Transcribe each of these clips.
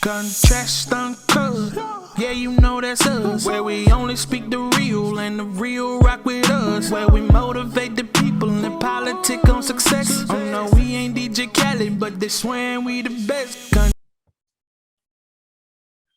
Contrast uncut, yeah, you know that's us. Where we only speak the real and the real rock with us. Where we motivate the people and politic on success. Oh no, we ain't DJ Khaled, but they swearing we the best.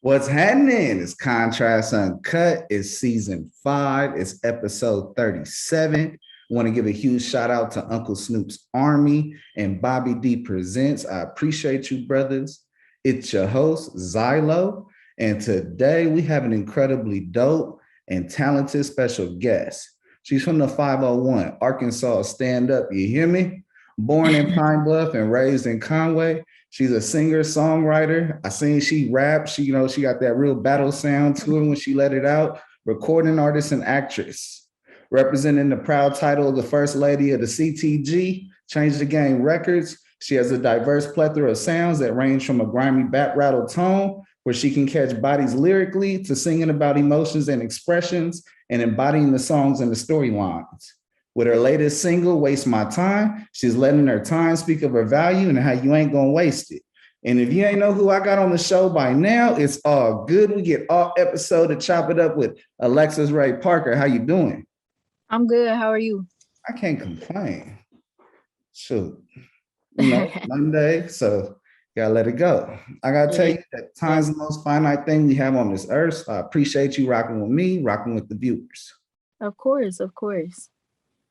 What's happening? It's Contrast Uncut. It's season 5. It's episode 37. I want to give a huge shout out to Uncle Snoop's Army and Bobby D Presents. I appreciate you, brothers. It's your host, Xylo. And today we have an incredibly dope and talented special guest. She's from the 501, Arkansas Stand Up. You hear me? Born in Pine Bluff and raised in Conway. She's a singer, songwriter. I seen she raps. She got that real battle sound to her when she let it out. Recording artist and actress. Representing the proud title of the First Lady of the CTG, Change the Game Records. She has a diverse plethora of sounds that range from a grimy bat rattle tone, where she can catch bodies lyrically, to singing about emotions and expressions and embodying the songs and the storylines. With her latest single, Waste My Time, she's letting her time speak of her value and how you ain't gonna waste it. And if you ain't know who I got on the show by now, it's all good. We get all episode to chop it up with Alexis Ray Parker. How you doing? I'm good. How are you? I can't complain. Shoot. Monday, so gotta let it go. I gotta tell you that time's the most finite thing we have on this earth. So I appreciate you rocking with me, rocking with the viewers. Of course, of course.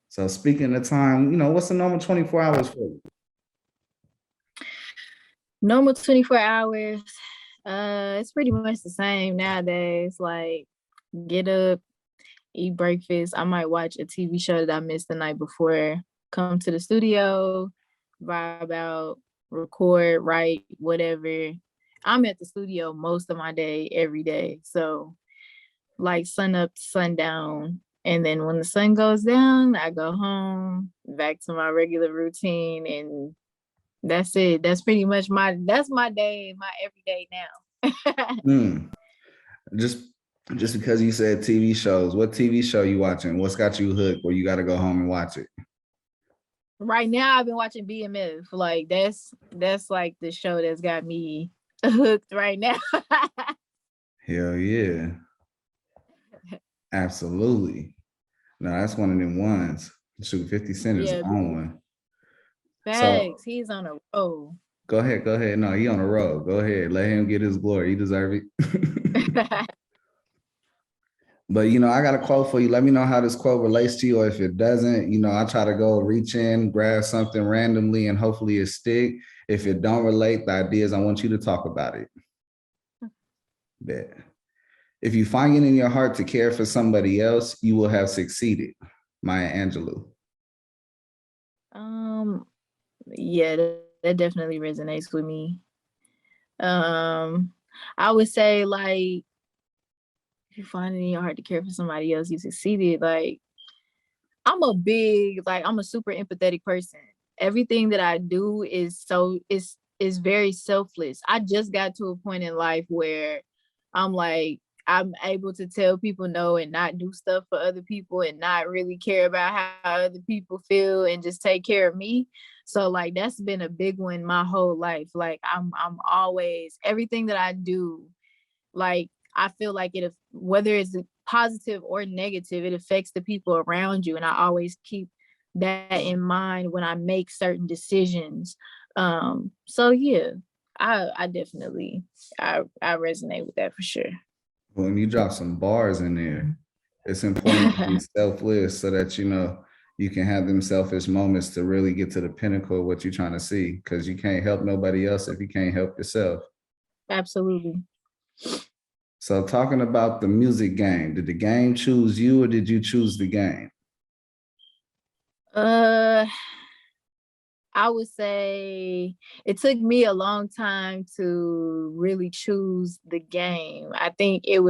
So speaking of time, what's the normal 24 hours for you? Normal 24 hours. It's pretty much the same nowadays. Like, get up, eat breakfast. I might watch a TV show that I missed the night before, come to the studio, vibe out, record, write, whatever. I'm at the studio most of my day, every day. So like sun up, sundown. And then when the sun goes down, I go home, back to my regular routine, and that's it. That's pretty much my day, my everyday now. Just because you said TV shows, what TV show you watching? What's got you hooked where you got to go home and watch it? Right now, I've been watching BMF. Like that's like the show that's got me hooked right now. Hell yeah. Absolutely. No, that's one of them ones. Shoot, 50 Cent is on one. Facts. So, he's on a roll. Go ahead. No, he on a roll. Go ahead. Let him get his glory. He deserve it. But, I got a quote for you. Let me know how this quote relates to you, or if it doesn't, I try to go reach in, grab something randomly, and hopefully it stick. If it don't relate, the idea is I want you to talk about it. Bet. If you find it in your heart to care for somebody else, you will have succeeded. Maya Angelou. Yeah, that definitely resonates with me. I would say, like, if you find it in your heart to care for somebody else, you succeeded. Like, I'm a super empathetic person. Everything that I do is very selfless. I just got to a point in life where I'm able to tell people no and not do stuff for other people and not really care about how other people feel and just take care of me. So like, that's been a big one my whole life. Like I'm always, everything that I do, like, I feel like whether it's positive or negative, it affects the people around you. And I always keep that in mind when I make certain decisions. So yeah, I definitely, I resonate with that for sure. When you drop some bars in there, it's important to be selfless so that, you can have them selfish moments to really get to the pinnacle of what you're trying to see, because you can't help nobody else if you can't help yourself. Absolutely. So talking about the music game, did the game choose you or did you choose the game? I would say it took me a long time to really choose the game. I think it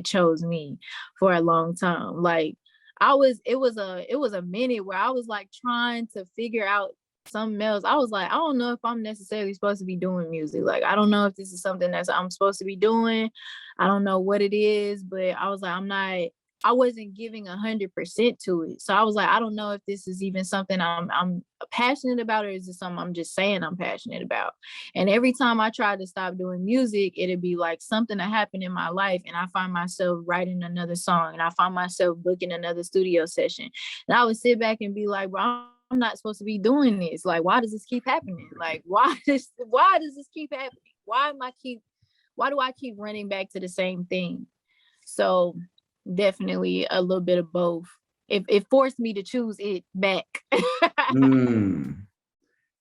chose me for a long time. Like it was a minute where I was like trying to figure out something else. I was like, I don't know if I'm necessarily supposed to be doing music. Like, I don't know if this is something that I'm supposed to be doing. I don't know what it is, but I was like, I wasn't giving 100% to it. So I was like, I don't know if this is even something I'm passionate about, or is it something I'm just saying I'm passionate about? And every time I tried to stop doing music, it'd be like something that happened in my life, and I find myself writing another song, and I find myself booking another studio session. And I would sit back and be like, bro, I'm not supposed to be doing this. Like, why does this keep happening? Like, why does this keep happening? Why do I keep running back to the same thing? So definitely a little bit of both. It forced me to choose it back. Mm.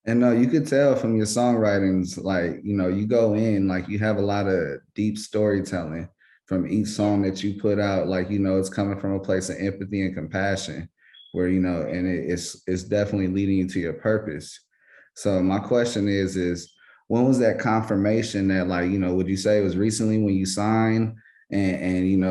And no, you could tell from your songwritings, like, you know, you go in, like you have a lot of deep storytelling from each song that you put out. Like, you know, it's coming from a place of empathy and compassion where, you know, and it's definitely leading you to your purpose. So my question is when was that confirmation that, like, you know, would you say it was recently when you signed and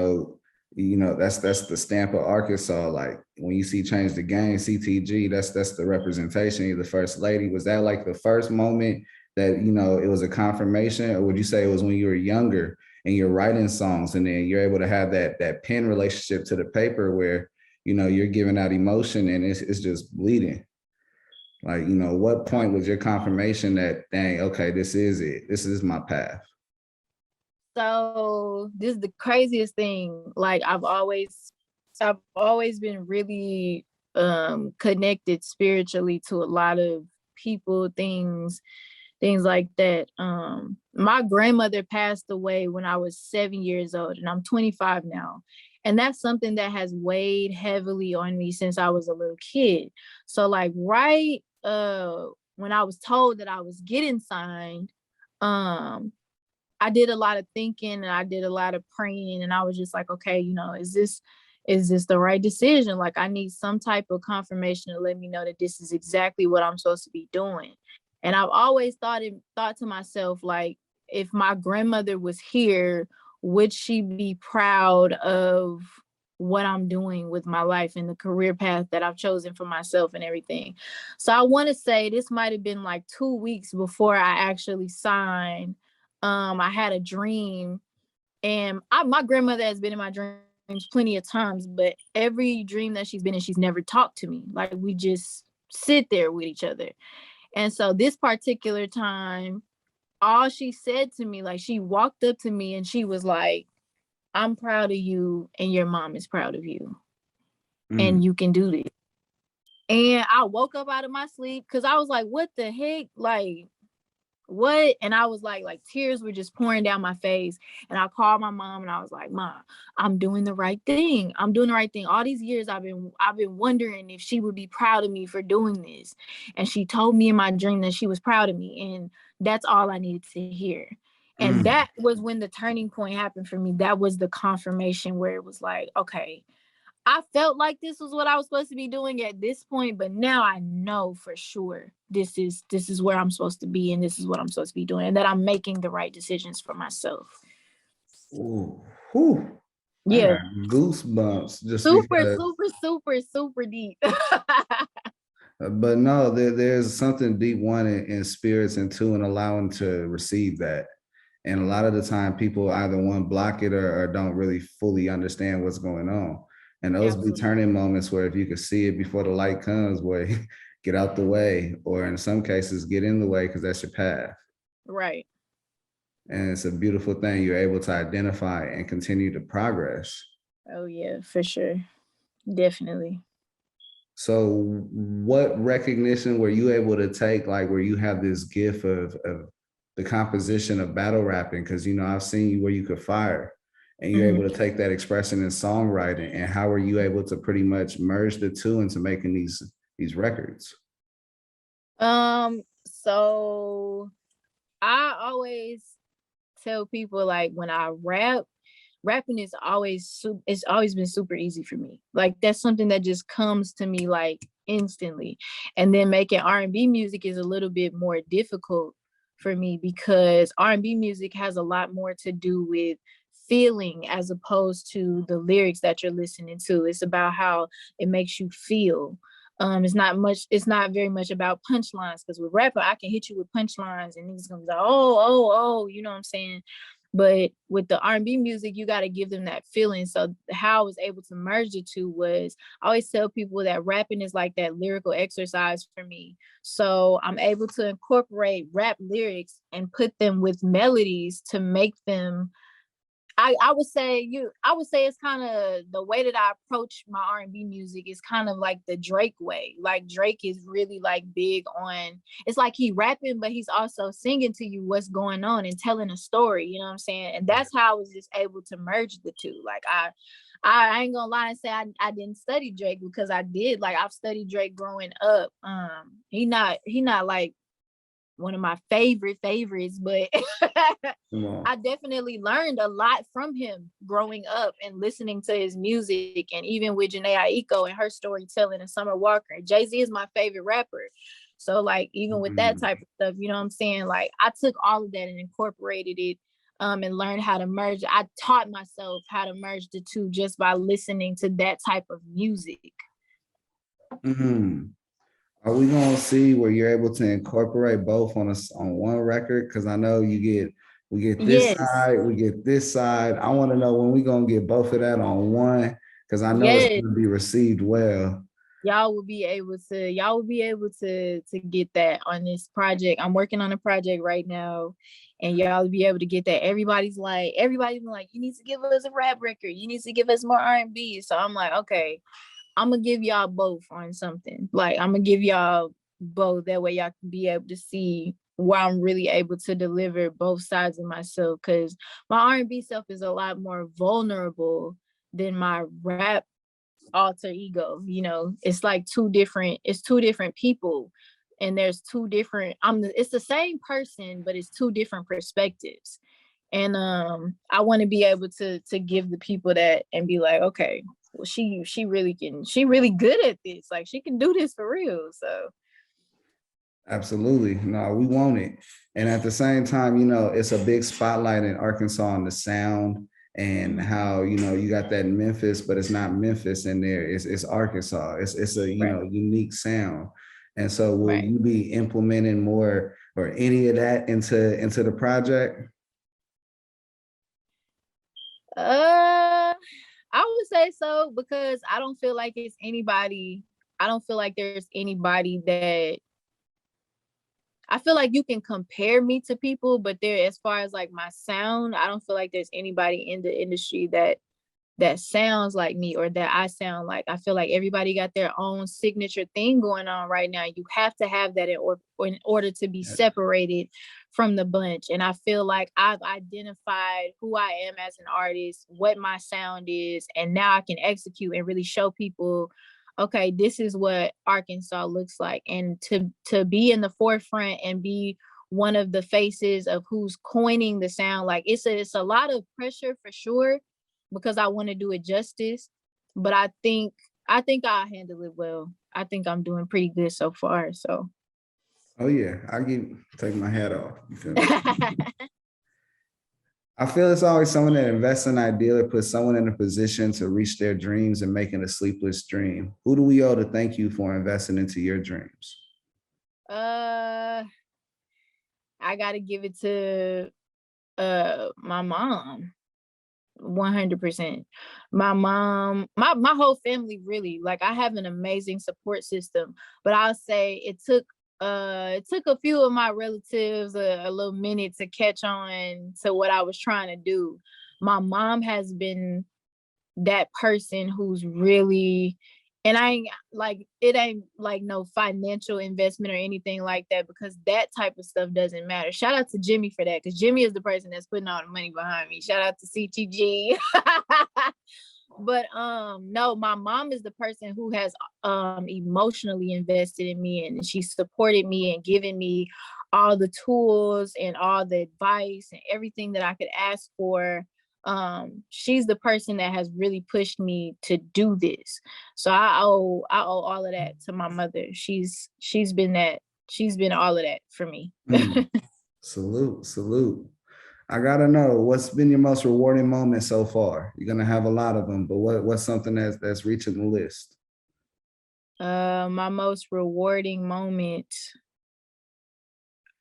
that's the stamp of Arkansas. Like when you see Change the Game, CTG, that's the representation. You're the first lady. Was that like the first moment that, you know, it was a confirmation, or would you say it was when you were younger and you're writing songs and then you're able to have that pen relationship to the paper where, you know, you're giving out emotion and it's just bleeding? Like, you know, what point was your confirmation that, dang, okay, this is it. This is my path? So this is the craziest thing. Like I've always been really connected spiritually to a lot of people, things like that. My grandmother passed away when I was 7 years old, and I'm 25 now. And that's something that has weighed heavily on me since I was a little kid. So like right when I was told that I was getting signed, I did a lot of thinking and I did a lot of praying, and I was just like, okay, you know, is this the right decision? Like I need some type of confirmation to let me know that this is exactly what I'm supposed to be doing. And I've always thought to myself, like, if my grandmother was here, would she be proud of what I'm doing with my life and the career path that I've chosen for myself and everything? So I want to say this might have been like 2 weeks before I actually signed. I had a dream, and my grandmother has been in my dreams plenty of times, but every dream that she's been in, she's never talked to me. Like we just sit there with each other. And so this particular time, all she said to me, like she walked up to me and she was like, I'm proud of you and your mom is proud of you and you can do this. And I woke up out of my sleep because I was like, what the heck? Like, what? And I was like tears were just pouring down my face. And I called my mom and I was like, Mom, I'm doing the right thing. I'm doing the right thing. All these years I've been wondering if she would be proud of me for doing this. And she told me in my dream that she was proud of me. And that's all I needed to hear. And that was when the turning point happened for me. That was the confirmation where it was like, okay, I felt like this was what I was supposed to be doing at this point, but now I know for sure this is where I'm supposed to be and this is what I'm supposed to be doing, and that I'm making the right decisions for myself. Ooh, whew. I Yeah. got goosebumps just Super, because. super, super, super deep. But no, there's something deep, one, in spirits, and two, in allowing to receive that. And a lot of the time, people either one block it or don't really fully understand what's going on. And those be turning moments where if you could see it before the light comes, where get out the way, or in some cases, get in the way because that's your path. Right. And it's a beautiful thing. You're able to identify and continue to progress. Oh yeah, for sure. Definitely. So what recognition were you able to take, like where you have this gift of the composition of battle rapping? Because, you know, I've seen you where you could fire and you're able to take that expression in songwriting. And how were you able to pretty much merge the two into making these records? So I always tell people, like, when I rapping is it's always been super easy for me. Like that's something that just comes to me like instantly. And then making R&B music is a little bit more difficult for me because R&B music has a lot more to do with feeling as opposed to the lyrics that you're listening to. It's about how it makes you feel. It's not very much about punchlines, because with rapper I can hit you with punchlines and niggas gonna be like, oh, you know what I'm saying? But with the R&B music, you got to give them that feeling. So how I was able to merge the two was, I always tell people that rapping is like that lyrical exercise for me. So I'm able to incorporate rap lyrics and put them with melodies to make them, I would say it's kind of the way that I approach my R&B music is kind of like the Drake way. Like Drake is really like big on, it's like he rapping, but he's also singing to you what's going on and telling a story, you know what I'm saying? And that's how I was just able to merge the two. Like I ain't gonna lie and say I didn't study Drake, because I did. Like I've studied Drake growing up. He not like one of my favorites, but I definitely learned a lot from him growing up and listening to his music, and even with Janae Aiko and her storytelling and Summer Walker. Jay-Z is my favorite rapper. So like even with that type of stuff, you know what I'm saying? Like I took all of that and incorporated it, and learned how to merge. I taught myself how to merge the two just by listening to that type of music. Mm-hmm. Are we gonna see where you're able to incorporate both on one record? Because I know we get this Yes. side, we get this side. I want to know when we gonna get both of that on one, because I know it's Yes. gonna be received well. Y'all will be able to get that on this project. I'm working on a project right now, and y'all will be able to get that. Everybody's like, you need to give us a rap record, you need to give us more R&B. So I'm like, okay, I'm gonna give y'all both on something. Like I'm gonna give y'all both, that way y'all can be able to see where I'm really able to deliver both sides of myself, because my R&B self is a lot more vulnerable than my rap alter ego. You know, it's like two different people, and there's two different, it's the same person, but it's two different perspectives. And I want to be able to give the people that and be like, okay, well, she really good at this, like she can do this for real. So Absolutely. No, we want it. And at the same time, it's a big spotlight in Arkansas on the sound and how, you got that in Memphis, but it's not Memphis in there. It's Arkansas. It's a, right, unique sound. And so will right. you be implementing more or any of that into the project? I would say so, because I don't feel like there's anybody that, I feel like you can compare me to people, but there, as far as like my sound, I don't feel like there's anybody in the industry that sounds like me or that I sound like. I feel like everybody got their own signature thing going on right now. You have to have that in order to be separated from the bunch. And I feel like I've identified who I am as an artist, what my sound is, and now I can execute and really show people, okay, this is what Arkansas looks like. And to be in the forefront and be one of the faces of who's coining the sound, like it's a lot of pressure for sure, because I want to do it justice. But I think I'll handle it well. I think I'm doing pretty good so far. So Oh yeah, take my hat off. You feel me? I feel it's always someone that invests in an idea or puts someone in a position to reach their dreams and making a sleepless dream. Who do we owe to thank you for investing into your dreams? I gotta give it to my mom. 100%. My mom, my whole family, really. Like I have an amazing support system, but I'll say it took a few of my relatives a little minute to catch on to what I was trying to do. My mom has been that person who's really, and it ain't like no financial investment or anything like that, because that type of stuff doesn't matter. Shout out to Jimmy for that, because Jimmy is the person that's putting all the money behind me. Shout out to CTG. But no, my mom is the person who has emotionally invested in me, and she supported me and given me all the tools and all the advice and everything that I could ask for. She's the person that has really pushed me to do this. So I owe all of that to my mother. She's been all of that for me. Salute. I gotta know, what's been your most rewarding moment so far? You're gonna have a lot of them, but what's something that's reaching the list? My most rewarding moment.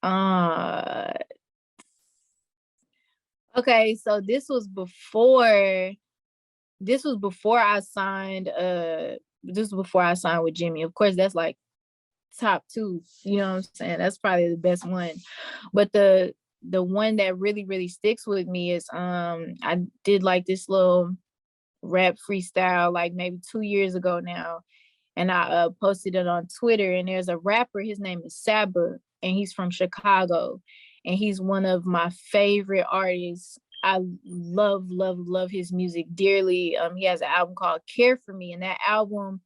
Uh Okay, so this was before I signed this was before I signed with Jimmy. Of course, that's like top two, you know what I'm saying? That's probably the best one. But the one that really, really sticks with me is I did like this little rap freestyle like maybe 2 years ago now. And I posted it on Twitter. And there's a rapper, his name is Saba, and he's from Chicago. And he's one of my favorite artists. I love, love, love his music dearly. He has an album called Care for Me. And that album,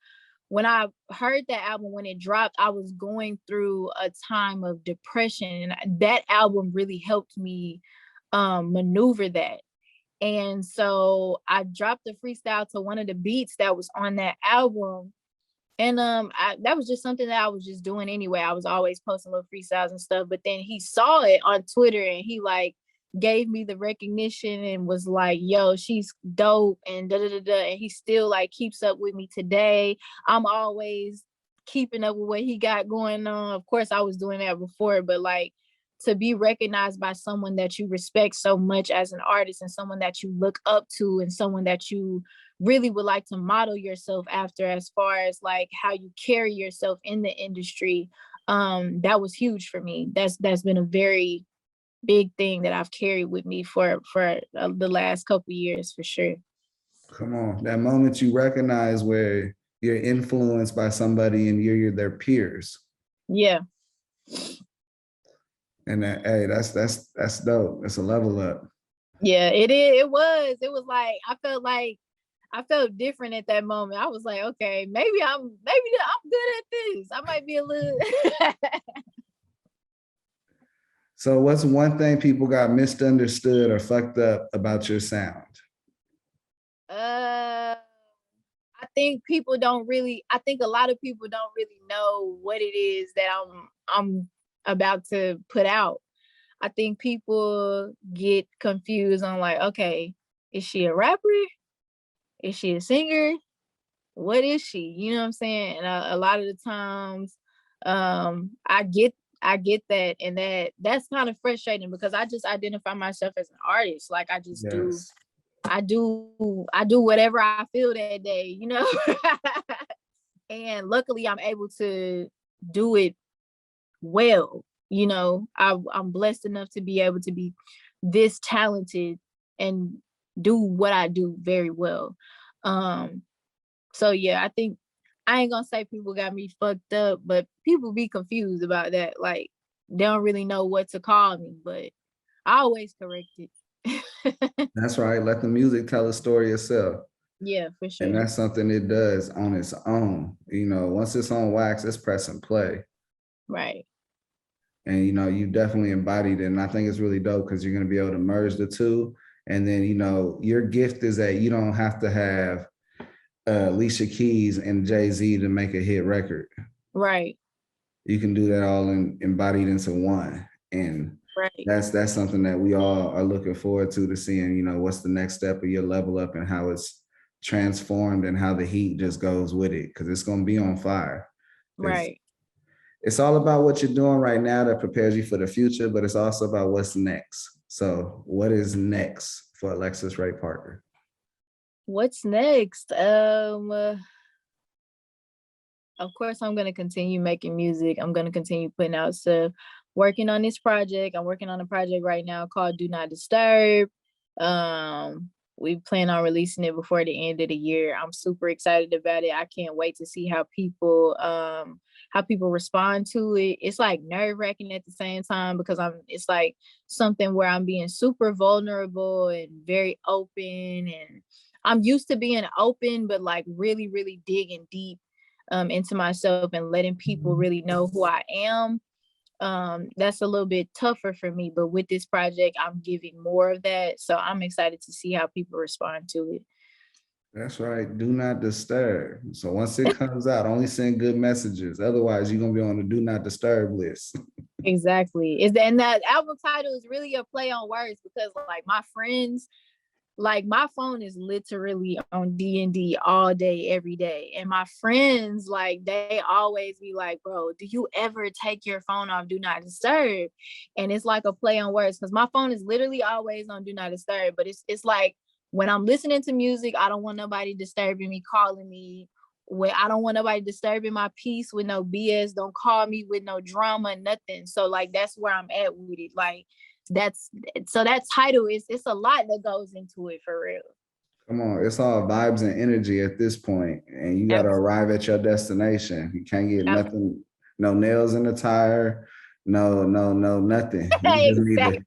when I heard that album when it dropped, I was going through a time of depression. And that album really helped me maneuver that. And so I dropped the freestyle to one of the beats that was on that album. And that was just something that I was just doing anyway. I was always posting little freestyles and stuff. But then he saw it on Twitter and he like gave me the recognition and was like, yo, she's dope and da da da da. And he still like keeps up with me today. I'm always keeping up with what he got going on. Of course, I was doing that before, but like to be recognized by someone that you respect so much as an artist and someone that you look up to and someone that you really would like to model yourself after as far as like how you carry yourself in the industry, that was huge for me. That's been a very big thing that I've carried with me for the last couple of years for sure. Come on, that moment you recognize where you're influenced by somebody and you're their peers. Yeah. And that, hey, that's dope. That's a level up. Yeah, it is. It was like I felt different at that moment. I was like, okay, maybe I'm good at this. I might be a little. So what's one thing people got misunderstood or fucked up about your sound? I think I think a lot of people don't really know what it is that I'm about to put out. I think people get confused on like, okay, is she a rapper? Is she a singer? What is she? You know what I'm saying? And a lot of the times, I get that, and that's kind of frustrating because I just identify myself as an artist. Like I just Yes. I do whatever I feel that day, you know. And luckily, I'm able to do it well. You know, I'm blessed enough to be able to be this talented and do what I do very well. So yeah, I think I ain't gonna say people got me fucked up, but people be confused about that. Like they don't really know what to call me, but I always correct it. That's right. Let the music tell a story itself. Yeah, for And sure. that's something it does on its own. You know, once it's on wax, it's press and play. Right. And, you know, you definitely embodied it. And I think it's really dope because you're going to be able to merge the two. And then, you know, your gift is that you don't have to have Alicia Keys and Jay-Z to make a hit record. Right. You can do that all embodied into one. And Right. that's something that we all are looking forward to seeing, you know, what's the next step of your level up and how it's transformed and how the heat just goes with it. Cause it's going to be on fire. Right. It's all about what you're doing right now that prepares you for the future, but it's also about what's next. So what is next for Alexis Ray Parker? What's next? Of course, I'm going to continue making music. I'm going to continue putting out stuff, working on this project. I'm working on a project right now called Do Not Disturb. We plan on releasing it before the end of the year. I'm super excited about it. I can't wait to see how people respond to it. It's like nerve-wracking at the same time because it's like something where I'm being super vulnerable and very open, and I'm used to being open, but like really, really digging deep into myself and letting people really know who I am. That's a little bit tougher for me, but with this project, I'm giving more of that. So I'm excited to see how people respond to it. That's right. Do not disturb. So once it comes out, only send good messages. Otherwise, you're going to be on the do not disturb list. Exactly. And that album title is really a play on words because like my friends, like my phone is literally on D&D all day, every day. And my friends, like, they always be like, bro, do you ever take your phone off do not disturb? And it's like a play on words, because my phone is literally always on do not disturb. But it's like when I'm listening to music, I don't want nobody disturbing me, calling me. When I don't want nobody disturbing my peace with no BS. Don't call me with no drama, nothing. So like that's where I'm at with it. Like that's so that title is, it's a lot that goes into it for real. Come on, it's all vibes and energy at this point, and you got to arrive at your destination. You can't get nothing, no nails in the tire, no, nothing. You just need to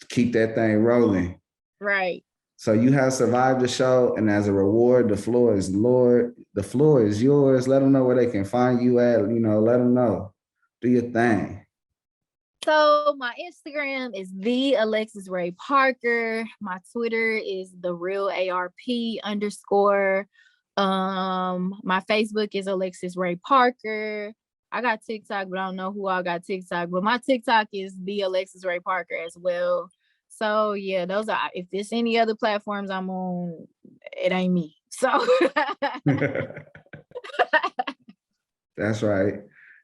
keep that thing rolling. Right. So you have survived the show, and as a reward, the floor is yours. Let them know where they can find you at. You know, let them know. Do your thing. So my Instagram is the Alexis Ray Parker. My Twitter is the real ARP_. My Facebook is Alexis Ray Parker. I got TikTok, but I don't know who all got TikTok. But my TikTok is the Alexis Ray Parker as well. So yeah, those are, if there's any other platforms I'm on, it ain't me. So that's right.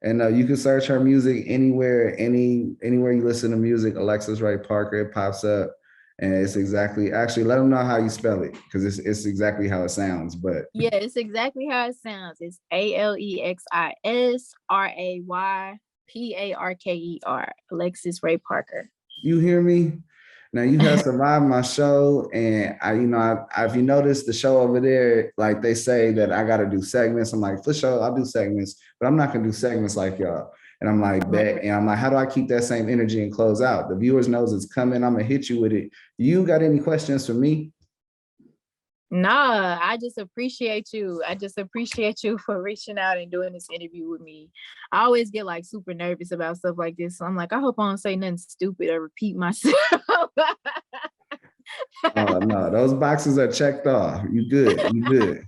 And you can search her music anywhere you listen to music, Alexis Ray Parker, it pops up. And it's exactly, actually let them know how you spell it, because it's exactly how it sounds. But yeah, it's exactly how it sounds. It's AlexisRayParker, Alexis Ray Parker. You hear me? Now you have survived my show, and if you notice the show over there, like they say that I got to do segments. I'm like, for sure, I'll do segments, but I'm not gonna do segments like y'all. And I'm like, bet. And I'm like, how do I keep that same energy and close out? The viewers knows it's coming. I'm gonna hit you with it. You got any questions for me? Nah, I just appreciate you. I just appreciate you for reaching out and doing this interview with me. I always get like super nervous about stuff like this. So I'm like, I hope I don't say nothing stupid or repeat myself. Oh no, those boxes are checked off. You good. You good.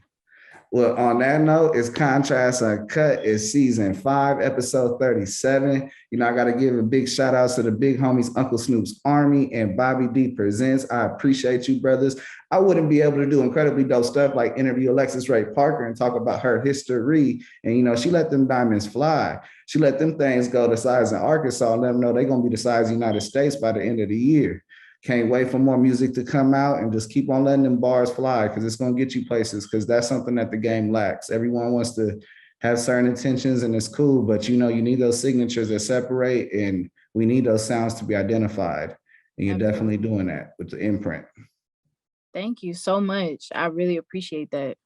Well, on that note, it's Contrast Uncut. It's season 5, episode 37. You know, I got to give a big shout out to the big homies, Uncle Snoop's Army and Bobby D Presents. I appreciate you, brothers. I wouldn't be able to do incredibly dope stuff like interview Alexis Ray Parker and talk about her history. And, you know, she let them diamonds fly. She let them things go the size in Arkansas and let them know they're going to be the size of the United States by the end of the year. Can't wait for more music to come out, and just keep on letting them bars fly, because it's going to get you places, because that's something that the game lacks. Everyone wants to have certain intentions, and it's cool, but you know, you need those signatures that separate, and we need those sounds to be identified. And you're definitely doing that with the imprint. Thank you so much. I really appreciate that.